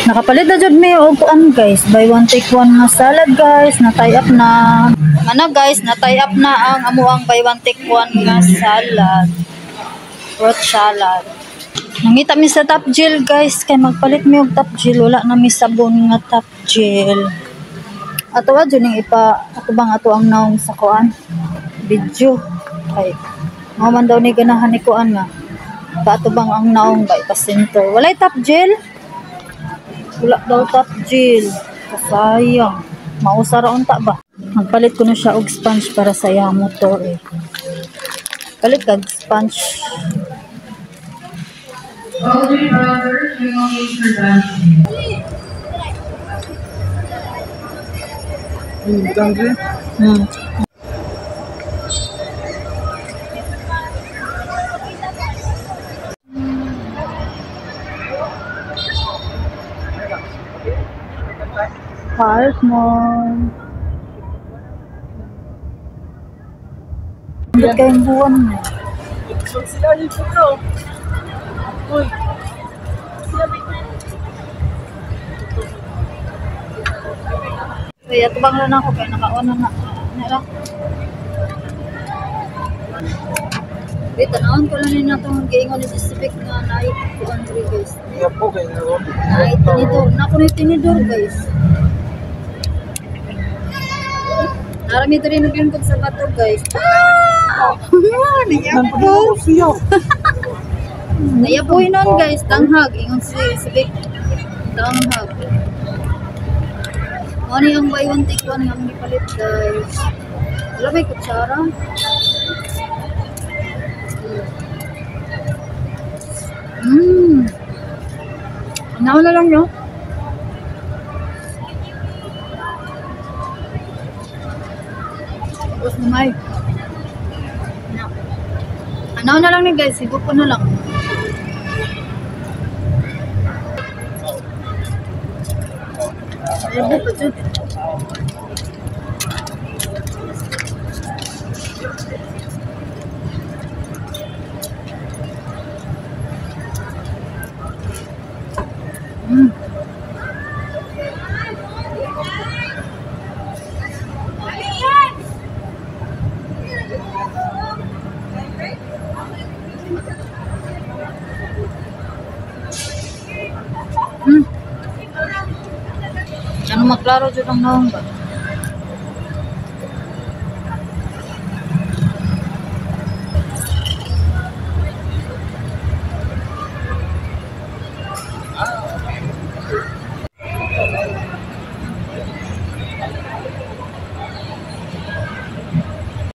Nakapalit na jud mi og kuan guys, buy one take one nga salad guys, na tie up na. Ano guys, na tie up na ang amuang buy one take one nga salad. Fruit salad. Nangita mi sa Top Gel guys, kay magpalit mi og Top Gel, wala na mi sabon nga Top Gel. Ato wa jud ning ato bang ato ang naong sa kuan video. Ay, mo man daw ni ganahan ni kuan nga. Ato bang ang naong ba pa-center. Walay Top Gel. Wala daw Top Gel. Kasayang. Mausa ra unta ba? Magpalit ko na siya og sponge para sa iyang motor eh. Palit kag sponge. Half more. Hindi kayong buwan mo. Sila dito bro. Uy. Kaya tubang lang ako kaya nakaon na nara. Wait, tanawon ko lang nila itong giingon ni specific na night to Andre guys. Iya po kayo naroon. Night tinidor. Naku na tinidor guys. Narami ito rin naglingkod sa bato guys. Niya po. Niya po yun guys. Tanghag. Ingon si Vic. Tanghag. Ano yung buy one take one yung ipalit guys. Wala may kutsara. Ano na lang no? Tapos namay. Ano na lang ni guys, sigo ko na lang. Ayun po dyan. Ano maklaro dyan ang naong ba?